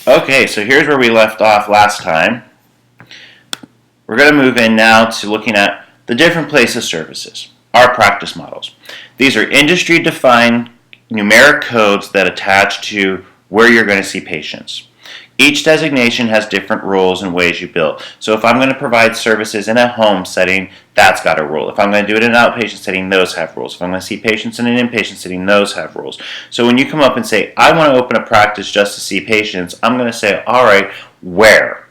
Okay, so here's where we left off last time. We're going to move in now to looking at the different place of services, our practice models. These are industry-defined numeric codes that attach to where you're going to see patients. Each designation has different rules and ways you bill. So if I'm going to provide services in a home setting, that's got a rule. If I'm going to do it in an outpatient setting, those have rules. If I'm going to see patients in an inpatient setting, those have rules. So when you come up and say, I want to open a practice just to see patients, I'm going to say, all right, where?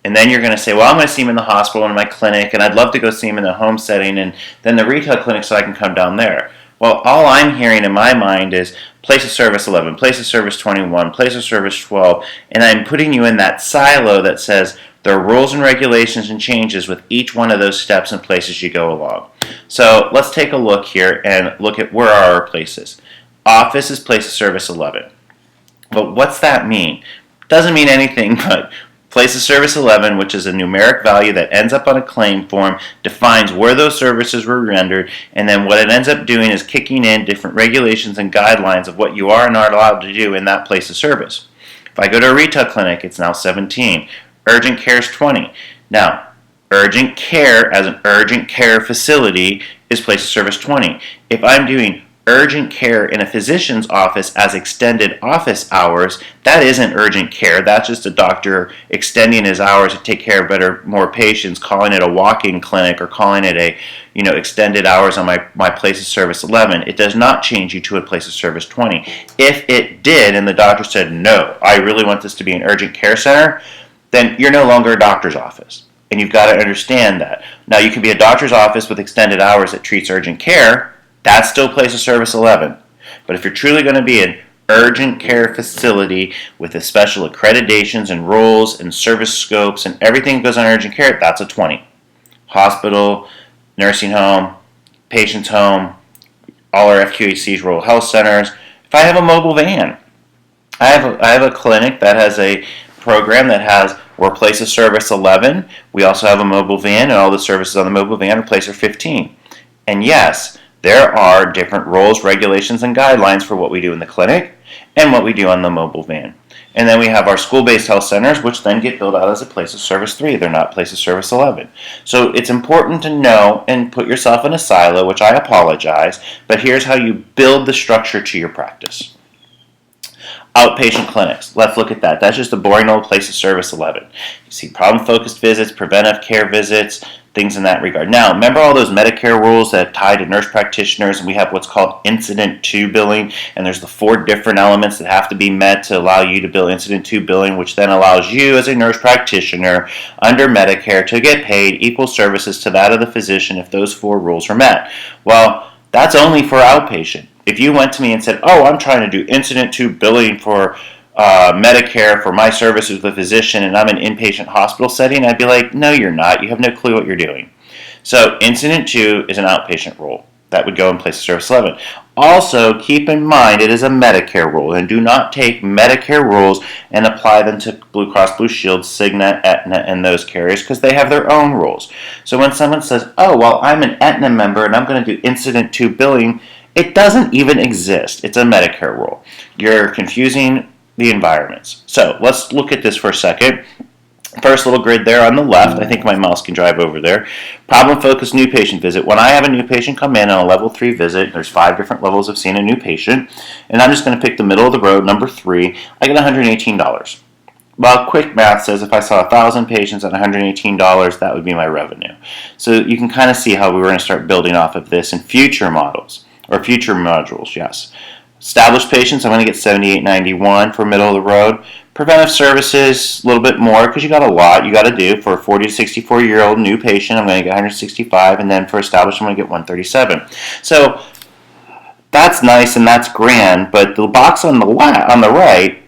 And then you're going to say, well, I'm going to see him in the hospital and in my clinic, and I'd love to go see him in the home setting, and then the retail clinic so I can come down there. Well, all I'm hearing in my mind is place of service 11, place of service 21, place of service 12, and I'm putting you in that silo that says there are rules and regulations and changes with each one of those steps and places you go along. So let's take a look here and look at where are our places. Office is place of service 11. But what's that mean? Doesn't mean anything, but place of service 11, which is a numeric value that ends up on a claim form, defines where those services were rendered, and then what it ends up doing is kicking in different regulations and guidelines of what you are and not allowed to do in that place of service. If I go to a retail clinic, it's now 17. Urgent care is 20. Now, urgent care as an urgent care facility is place of service 20. If I'm doing urgent care in a physician's office as extended office hours, that isn't urgent care. That's just a doctor extending his hours to take care of more patients, calling it a walk-in clinic or calling it a, extended hours on my place of service 11. It does not change you to a place of service 20. If it did and the doctor said, no, I really want this to be an urgent care center, then you're no longer a doctor's office. And you've got to understand that. Now, you can be a doctor's office with extended hours that treats urgent care. That's still place of service 11. But if you're truly going to be an urgent care facility with the special accreditations and rules and service scopes and everything that goes on urgent care, that's a 20. Hospital, nursing home, patient's home, all our FQHCs, rural health centers. If I have a mobile van, I have a clinic that has a program that has we're place of service 11. We also have a mobile van, and all the services on the mobile van are place of 15. And yes, there are different rules, regulations, and guidelines for what we do in the clinic and what we do on the mobile van. And then we have our school-based health centers, which then get billed out as a place of service 3. They're not place of service 11. So it's important to know and put yourself in a silo, which I apologize, but here's how you build the structure to your practice. Outpatient clinics. Let's look at that. That's just a boring old place of service 11. You see problem-focused visits, preventive care visits, things in that regard. Now, remember all those Medicare rules that tie to nurse practitioners, and we have what's called Incident to billing, and there's the 4 different elements that have to be met to allow you to bill Incident to billing, which then allows you as a nurse practitioner under Medicare to get paid equal services to that of the physician if those 4 rules are met. Well, that's only for outpatient. If you went to me and said, oh, I'm trying to do Incident to billing for Medicare for my services with a physician and I'm an inpatient hospital setting, I'd be like, no, you're not. You have no clue what you're doing. So Incident to is an outpatient rule. That would go in place of service 11. Also, keep in mind it is a Medicare rule, and do not take Medicare rules and apply them to Blue Cross Blue Shield, Cigna, Aetna, and those carriers because they have their own rules. So when someone says, oh, well, I'm an Aetna member and I'm going to do Incident to billing, it doesn't even exist. It's a Medicare rule. You're confusing the environments. So let's look at this for a second. First little grid there on the left, I think my mouse can drive over there. Problem-focused new patient visit. When I have a new patient come in on a level 3 visit, there's 5 different levels of seeing a new patient, and I'm just going to pick the middle of the road, number 3. I get $118. Well, quick math says if I saw 1,000 patients at $118, that would be my revenue. So you can kind of see how we're going to start building off of this in future models, or future modules, yes. Established patients, I'm going to get $78.91 for middle of the road. Preventive services, a little bit more because you got a lot you got to do. For a 40 to 64-year-old new patient, I'm going to get $165, and then for established, I'm going to get $137. So that's nice and that's grand, but the box on the right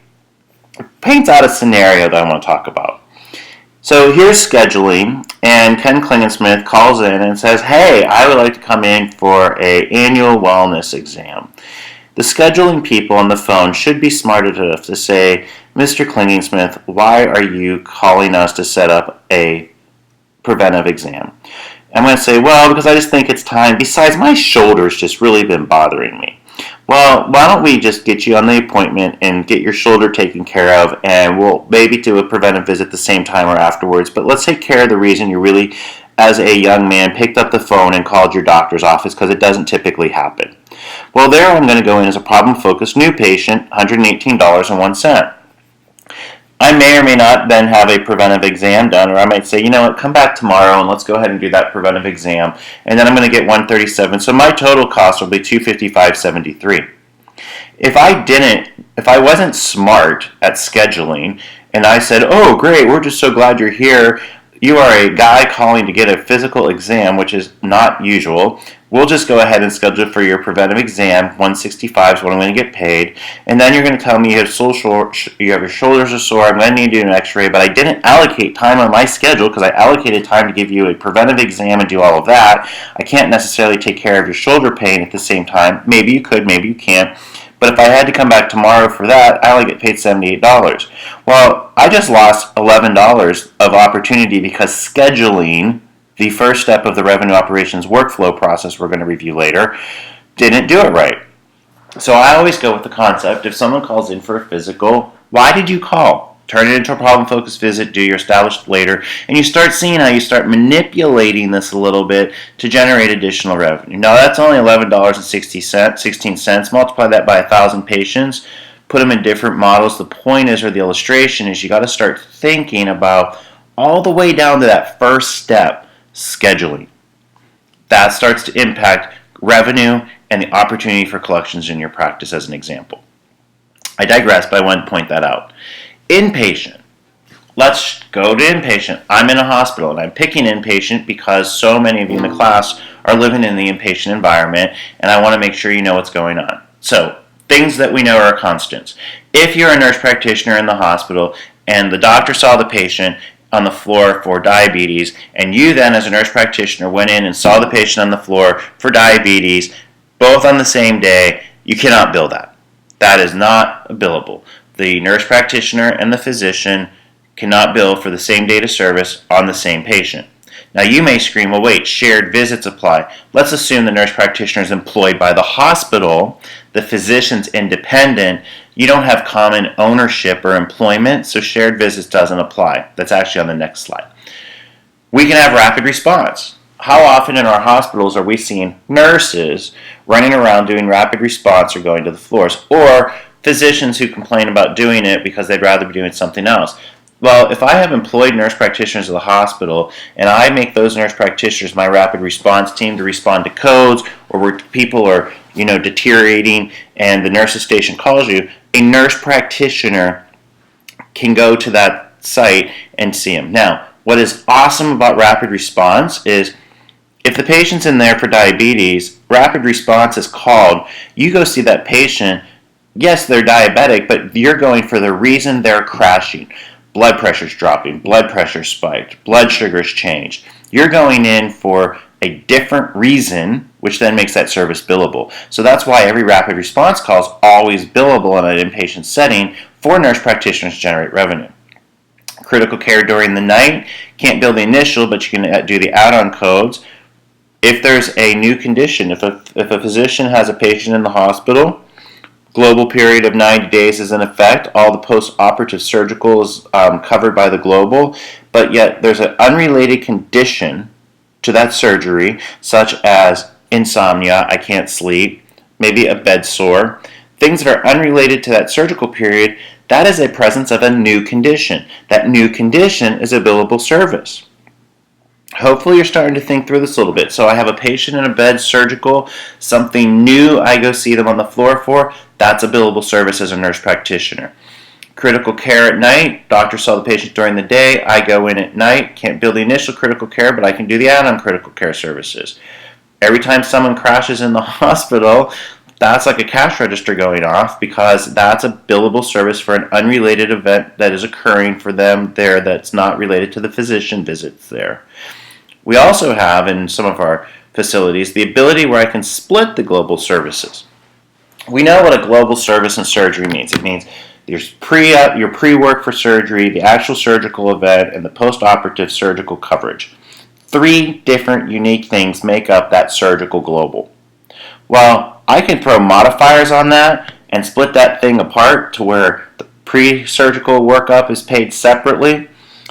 paints out a scenario that I want to talk about. So here's scheduling, and Ken Klingensmith calls in and says, hey, I would like to come in for an annual wellness exam. The scheduling people on the phone should be smart enough to say, Mr. Klingensmith, why are you calling us to set up a preventive exam? I'm going to say, well, because I just think it's time. Besides, my shoulder's just really been bothering me. Well, why don't we just get you on the appointment and get your shoulder taken care of, and we'll maybe do a preventive visit the same time or afterwards. But let's take care of the reason you really, as a young man, picked up the phone and called your doctor's office, because it doesn't typically happen. Well, there I'm going to go in as a problem-focused new patient, $118.01. I may or may not then have a preventive exam done, or I might say, you know what, come back tomorrow and let's go ahead and do that preventive exam, and then I'm going to get $137. So my total cost will be $255.73. If I wasn't smart at scheduling, and I said, oh great, we're just so glad you're here, you are a guy calling to get a physical exam, which is not usual, we'll just go ahead and schedule for your preventive exam. $165 is what I'm going to get paid, and then you're going to tell me you have your shoulders are sore, I'm going to need to do an x-ray, but I didn't allocate time on my schedule because I allocated time to give you a preventive exam and do all of that. I can't necessarily take care of your shoulder pain at the same time. Maybe you could, maybe you can't. But if I had to come back tomorrow for that, I only get paid $78. Well, I just lost $11 of opportunity because scheduling, the first step of the revenue operations workflow process we're going to review later, didn't do it right. So I always go with the concept, if someone calls in for a physical, why did you call? Turn it into a problem-focused visit, do your established later, and you start seeing how you start manipulating this a little bit to generate additional revenue. Now that's only $11.16. Multiply that by 1,000 patients, put them in different models. The point is, or the illustration is, you got to start thinking about all the way down to that first step, scheduling. That starts to impact revenue and the opportunity for collections in your practice, as an example. I digress, but I want to point that out. Inpatient. Let's go to inpatient. I'm in a hospital, and I'm picking inpatient because so many of you in the class are living in the inpatient environment, and I want to make sure you know what's going on. So, things that we know are constants. If you're a nurse practitioner in the hospital and the doctor saw the patient on the floor for diabetes, and you then as a nurse practitioner went in and saw the patient on the floor for diabetes, both on the same day, you cannot bill that. That is not billable. The nurse practitioner and the physician cannot bill for the same date of service on the same patient. Now you may scream, well wait, shared visits apply. Let's assume the nurse practitioner is employed by the hospital, the physician's independent, you don't have common ownership or employment, so shared visits doesn't apply. That's actually on the next slide. We can have rapid response. How often in our hospitals are we seeing nurses running around doing rapid response or going to the floors, or physicians who complain about doing it because they'd rather be doing something else? Well, if I have employed nurse practitioners at the hospital and I make those nurse practitioners my rapid response team to respond to codes, or where people are deteriorating and the nurse's station calls you, a nurse practitioner can go to that site and see them. Now, what is awesome about rapid response is if the patient's in there for diabetes, rapid response is called, you go see that patient. Yes, they're diabetic, but you're going for the reason they're crashing. Blood pressure's dropping, blood pressure spiked, blood sugar's changed. You're going in for a different reason, which then makes that service billable. So that's why every rapid response call is always billable in an inpatient setting for nurse practitioners to generate revenue. Critical care during the night, can't bill the initial, but you can do the add-on codes. If there's a new condition, if a physician has a patient in the hospital, global period of 90 days is in effect. All the post-operative surgical is covered by the global, but yet there's an unrelated condition to that surgery, such as insomnia, I can't sleep, maybe a bed sore, things that are unrelated to that surgical period. That is a presence of a new condition. That new condition is a billable service. Hopefully you're starting to think through this a little bit. So I have a patient in a bed, surgical, something new I go see them on the floor for, that's a billable service as a nurse practitioner. Critical care at night, doctor saw the patient during the day, I go in at night, can't bill the initial critical care, but I can do the add-on critical care services. Every time someone crashes in the hospital, that's like a cash register going off because that's a billable service for an unrelated event that is occurring for them there that's not related to the physician visits there. We also have in some of our facilities the ability where I can split the global services. We know what a global service in surgery means. It means there's your pre-work for surgery, the actual surgical event, and the post-operative surgical coverage. 3 different unique things make up that surgical global. Well, I can throw modifiers on that and split that thing apart to where the pre-surgical workup is paid separately,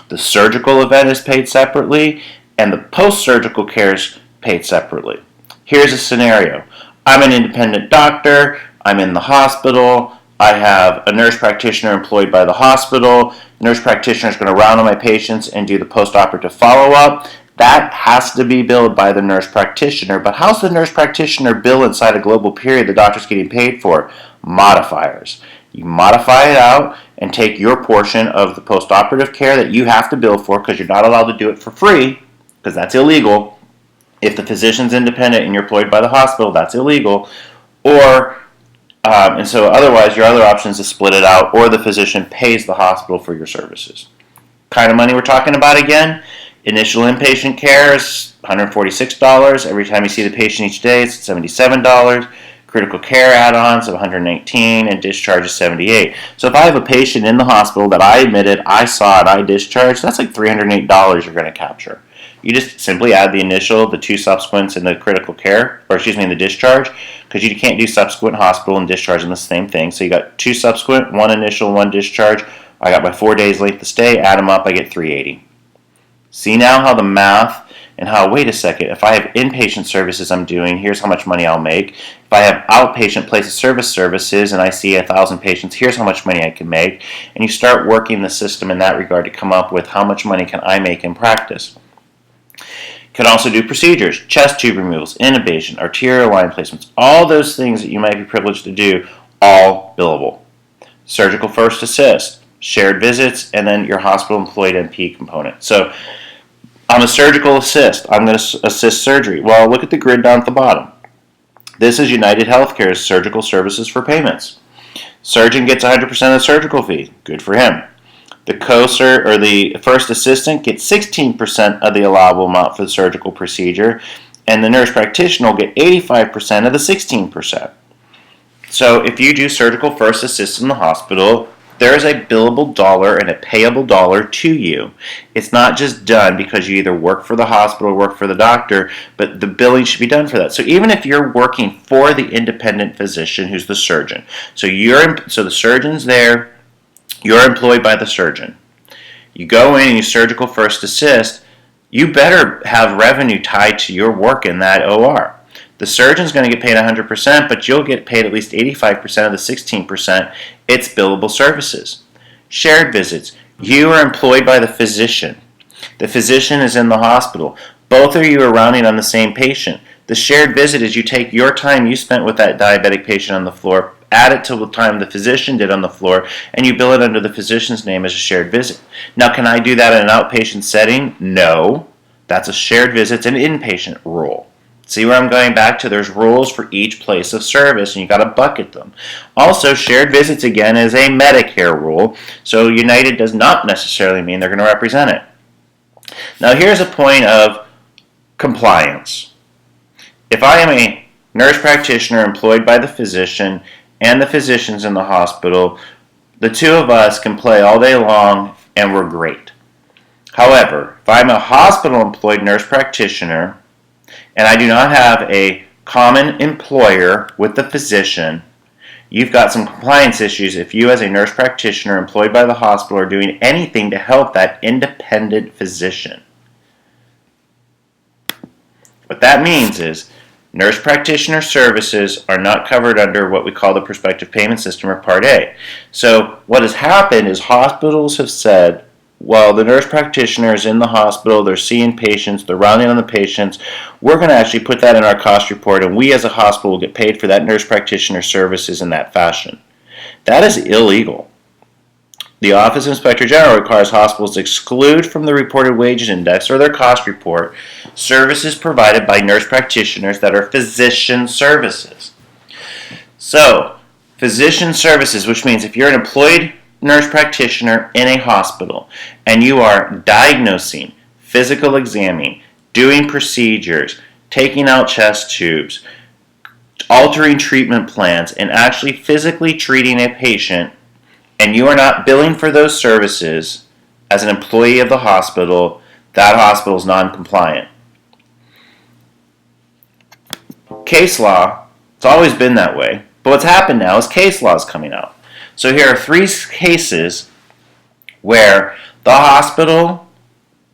the surgical event is paid separately, and the post-surgical care is paid separately. Here's a scenario. I'm an independent doctor, I'm in the hospital, I have a nurse practitioner employed by the hospital. The nurse practitioner is going to round on my patients and do the post-operative follow-up. That has to be billed by the nurse practitioner. But how's the nurse practitioner bill inside a global period the doctor's getting paid for? Modifiers. You modify it out and take your portion of the post-operative care that you have to bill for, because you're not allowed to do it for free, because that's illegal. If the physician's independent and you're employed by the hospital, that's illegal. And so otherwise, your other option is to split it out, or the physician pays the hospital for your services. Kind of money we're talking about again? Initial inpatient care is $146. Every time you see the patient each day, it's $77. Critical care add-ons of $119, and discharge is $78. So if I have a patient in the hospital that I admitted, I saw it, I discharged, that's like $308 you're going to capture. You just simply add the initial, the two subsequents, and the critical care, and the discharge, because you can't do subsequent hospital and discharge in the same thing. So you got two subsequent, one initial, one discharge. I got my 4 days length of stay, add them up, I get $380. See now how the math and how, wait a second, if I have inpatient services I'm doing, here's how much money I'll make. If I have outpatient place of service services and I see 1,000 patients, here's how much money I can make. And you start working the system in that regard to come up with how much money can I make in practice. Can also do procedures, chest tube removals, intubation, arterial line placements, all those things that you might be privileged to do, all billable. Surgical first assist, shared visits, and then your hospital employed NP component. So I'm a surgical assist. I'm going to assist surgery. Well, look at the grid down at the bottom. This is United Healthcare's surgical services for payments. Surgeon gets 100% of the surgical fee. Good for him. The the first assistant gets 16% of the allowable amount for the surgical procedure, and the nurse practitioner will get 85% of the 16%. So if you do surgical first assist in the hospital, there is a billable dollar and a payable dollar to you. It's not just done because you either work for the hospital or work for the doctor, but the billing should be done for that. So even if you're working for the independent physician who's the surgeon, so the surgeon's there, you're employed by the surgeon. You go in and you surgical first assist, you better have revenue tied to your work in that OR. The surgeon's going to get paid 100%, but you'll get paid at least 85% of the 16%. It's billable services. Shared visits. You are employed by the physician. The physician is in the hospital. Both of you are rounding on the same patient. The shared visit is you take your time you spent with that diabetic patient on the floor, add it to the time the physician did on the floor, and you bill it under the physician's name as a shared visit. Now, can I do that in an outpatient setting? No. That's a shared visits and inpatient rule. See where I'm going back to? There's rules for each place of service, and you've got to bucket them. Also, shared visits, again, is a Medicare rule, so United does not necessarily mean they're going to represent it. Now, here's a point of compliance. If I am a nurse practitioner employed by the physician and the physician's in the hospital, the two of us can play all day long and we're great. However, if I'm a hospital employed nurse practitioner and I do not have a common employer with the physician, you've got some compliance issues if you as a nurse practitioner employed by the hospital are doing anything to help that independent physician. What that means is nurse practitioner services are not covered under what we call the prospective payment system, or Part A. So what has happened is hospitals have said, well, the nurse practitioner is in the hospital, they're seeing patients, they're rounding on the patients, we're going to actually put that in our cost report, and we as a hospital will get paid for that nurse practitioner services in that fashion. That is illegal. The Office of Inspector General requires hospitals to exclude from the reported wages index or their cost report services provided by nurse practitioners that are physician services. So, physician services, which means if you're an employed nurse practitioner in a hospital and you are diagnosing, physical examining, doing procedures, taking out chest tubes, altering treatment plans, and actually physically treating a patient, and you are not billing for those services as an employee of the hospital, that hospital is non-compliant. Case law It's always been that way. But what's happened now is case law is coming out. So here are 3 cases where the hospital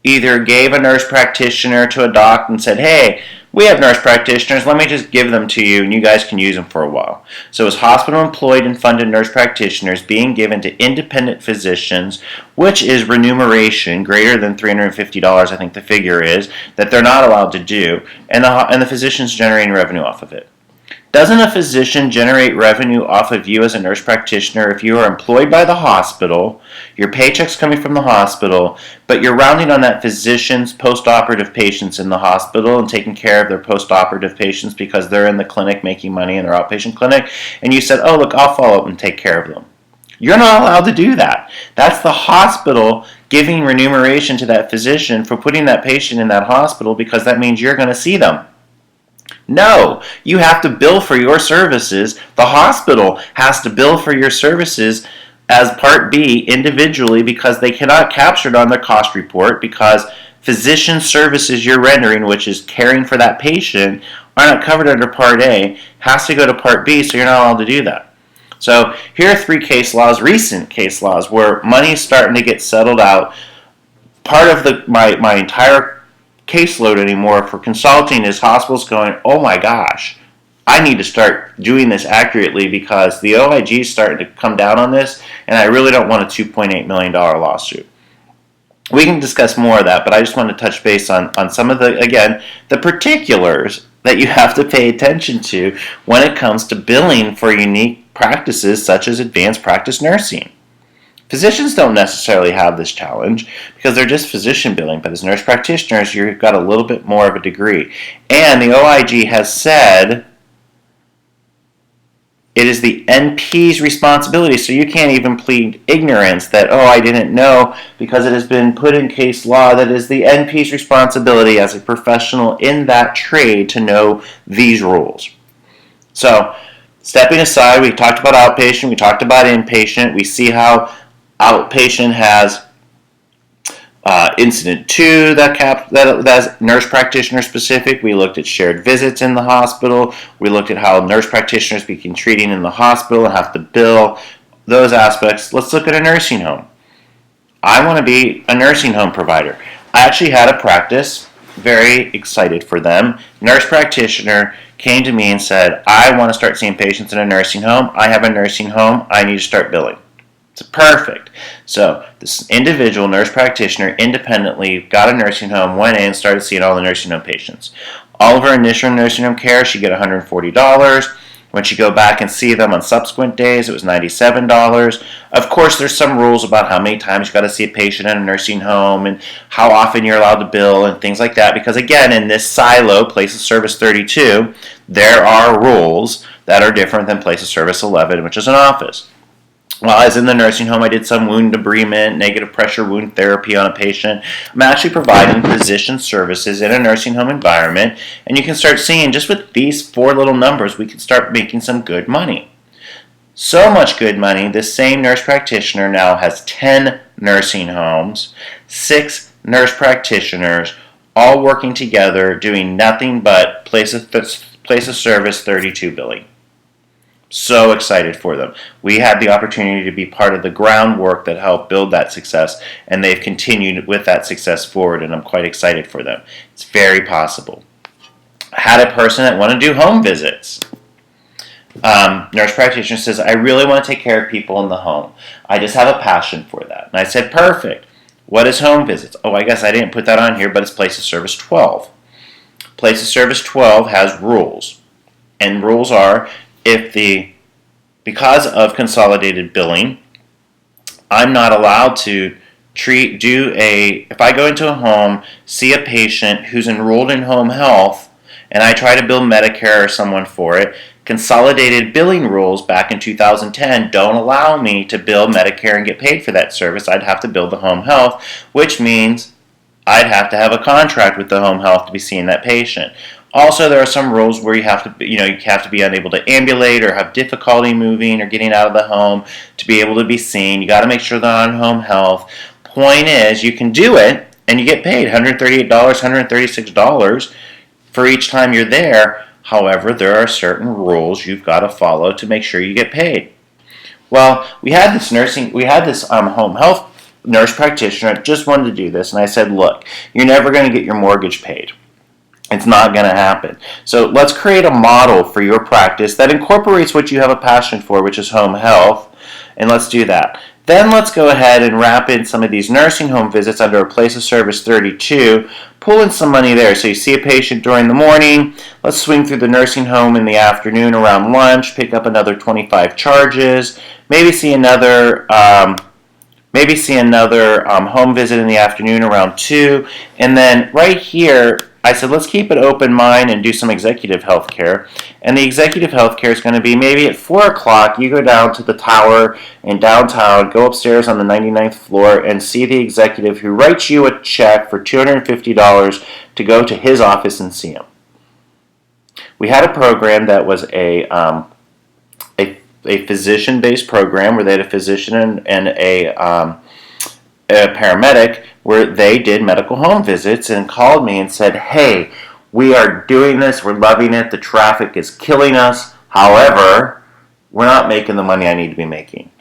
either gave a nurse practitioner to a doc and said, hey, we have nurse practitioners, let me just give them to you and you guys can use them for a while. So it was hospital employed and funded nurse practitioners being given to independent physicians, which is remuneration greater than $350, I think the figure is, that they're not allowed to do, and the physician's generating revenue off of it. Doesn't a physician generate revenue off of you as a nurse practitioner if you are employed by the hospital, your paycheck's coming from the hospital, but you're rounding on that physician's post-operative patients in the hospital and taking care of their post-operative patients because they're in the clinic making money in their outpatient clinic, and you said, oh, look, I'll follow up and take care of them. You're not allowed to do that. That's the hospital giving remuneration to that physician for putting that patient in that hospital because that means you're going to see them. No, you have to bill for your services. The hospital has to bill for your services as Part B individually because they cannot capture it on their cost report because physician services you're rendering, which is caring for that patient, are not covered under Part A, has to go to Part B, so you're not allowed to do that. So here are 3 case laws, recent case laws, where money is starting to get settled out. Part of my entire caseload anymore for consulting is hospitals going, oh my gosh, I need to start doing this accurately because the OIG is starting to come down on this and I really don't want a $2.8 million lawsuit. We can discuss more of that, but I just want to touch base on some of the particulars that you have to pay attention to when it comes to billing for unique practices such as advanced practice nursing. Physicians don't necessarily have this challenge because they're just physician billing, but as nurse practitioners, you've got a little bit more of a degree. And the OIG has said it is the NP's responsibility, so you can't even plead ignorance that, oh, I didn't know, because it has been put in case law that it is the NP's responsibility as a professional in that trade to know these rules. So, stepping aside, we talked about outpatient, we talked about inpatient, we see how outpatient has incident 2 that's nurse practitioner specific. We looked at shared visits in the hospital. We looked at how nurse practitioners begin treating in the hospital and have to bill those aspects. Let's look at a nursing home. I want to be a nursing home provider. I actually had a practice, very excited for them. Nurse practitioner came to me and said, I want to start seeing patients in a nursing home. I have a nursing home. I need to start billing. It's perfect. So this individual nurse practitioner independently got a nursing home, went in, started seeing all the nursing home patients. All of her initial nursing home care, she get $140. When she go back and see them on subsequent days, it was $97. Of course, there's some rules about how many times you got to see a patient in a nursing home and how often you're allowed to bill and things like that. Because again, in this silo, Place of Service 32, there are rules that are different than Place of Service 11, which is an office. While I was in the nursing home, I did some wound debridement, negative pressure wound therapy on a patient. I'm actually providing physician services in a nursing home environment, and you can start seeing just with these 4 little numbers, we can start making some good money. So much good money, this same nurse practitioner now has 10 nursing homes, 6 nurse practitioners, all working together, doing nothing but place of Service 32 billing. So excited for them. We had the opportunity to be part of the groundwork that helped build that success, and they've continued with that success forward, and I'm quite excited for them. It's very possible. I had a person that wanted to do home visits. Nurse practitioner says, I really want to take care of people in the home. I just have a passion for that. And I said, perfect. What is home visits? Oh, I guess I didn't put that on here, but it's Place of Service 12. Place of Service 12 has rules. And rules are, because of consolidated billing, I'm not allowed to if I go into a home, see a patient who's enrolled in home health, and I try to bill Medicare or someone for it, consolidated billing rules back in 2010 don't allow me to bill Medicare and get paid for that service. I'd have to bill the home health, which means I'd have to have a contract with the home health to be seeing that patient. Also, there are some rules where you have to be unable to ambulate or have difficulty moving or getting out of the home to be able to be seen. You got to make sure they're on home health. Point is, you can do it and you get paid $138, $136 for each time you're there. However, there are certain rules you've got to follow to make sure you get paid. Well, we had this home health nurse practitioner that just wanted to do this, and I said, look, you're never going to get your mortgage paid. It's not going to happen. So let's create a model for your practice that incorporates what you have a passion for, which is home health, and let's do that. Then let's go ahead and wrap in some of these nursing home visits under a place of service 32, pull in some money there. So you see a patient during the morning, let's swing through the nursing home in the afternoon around lunch, pick up another 25 charges, maybe see another home visit in the afternoon around 2, and then right here I said, let's keep an open mind and do some executive health care. And the executive health care is going to be maybe at 4 o'clock, you go down to the tower in downtown, go upstairs on the 99th floor, and see the executive who writes you a check for $250 to go to his office and see him. We had a program that was a physician-based program where they had a physician and a paramedic where they did medical home visits and called me and said, hey, we are doing this, we're loving it, the traffic is killing us, however, we're not making the money I need to be making.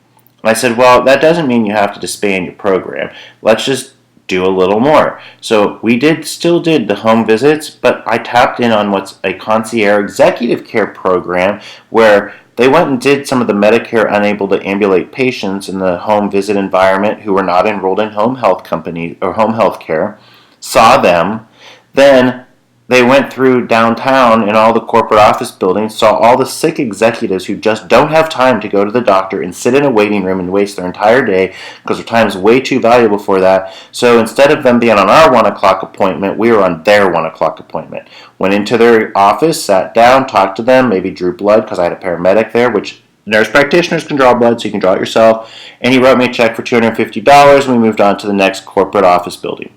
And I said, well, that doesn't mean you have to disband your program. Let's just do a little more. So we still did the home visits, but I tapped in on what's a concierge executive care program where they went and did some of the Medicare unable to ambulate patients in the home visit environment who were not enrolled in home health company or home health care, saw them, then they went through downtown in all the corporate office buildings, saw all the sick executives who just don't have time to go to the doctor and sit in a waiting room and waste their entire day because their time is way too valuable for that. So instead of them being on our 1 o'clock appointment, we were on their 1 o'clock appointment. Went into their office, sat down, talked to them, maybe drew blood because I had a paramedic there, which nurse practitioners can draw blood, so you can draw it yourself. And he wrote me a check for $250, and we moved on to the next corporate office building.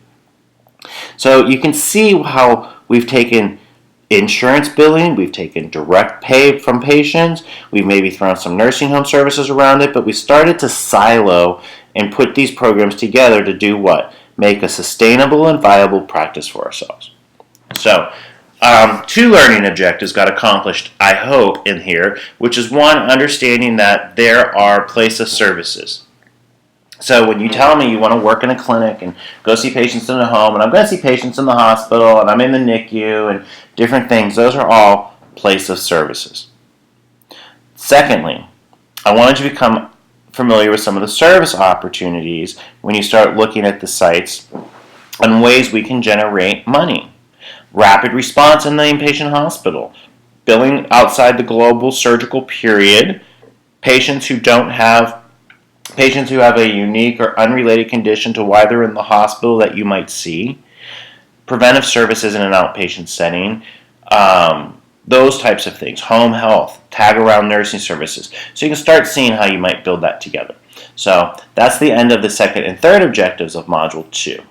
So you can see how we've taken insurance billing, we've taken direct pay from patients, we've maybe thrown some nursing home services around it, but we started to silo and put these programs together to do what? Make a sustainable and viable practice for ourselves. So, 2 learning objectives got accomplished, I hope, in here, which is 1, understanding that there are place of services. So when you tell me you want to work in a clinic and go see patients in the home, and I'm going to see patients in the hospital, and I'm in the NICU, and different things, those are all place of services. Secondly, I wanted you to become familiar with some of the service opportunities when you start looking at the sites and ways we can generate money. Rapid response in the inpatient hospital, billing outside the global surgical period, patients who have a unique or unrelated condition to why they're in the hospital that you might see, preventive services in an outpatient setting, those types of things, home health, tag around nursing services. So you can start seeing how you might build that together. So that's the end of the second and third objectives of Module 2.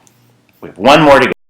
We have 1 more to go.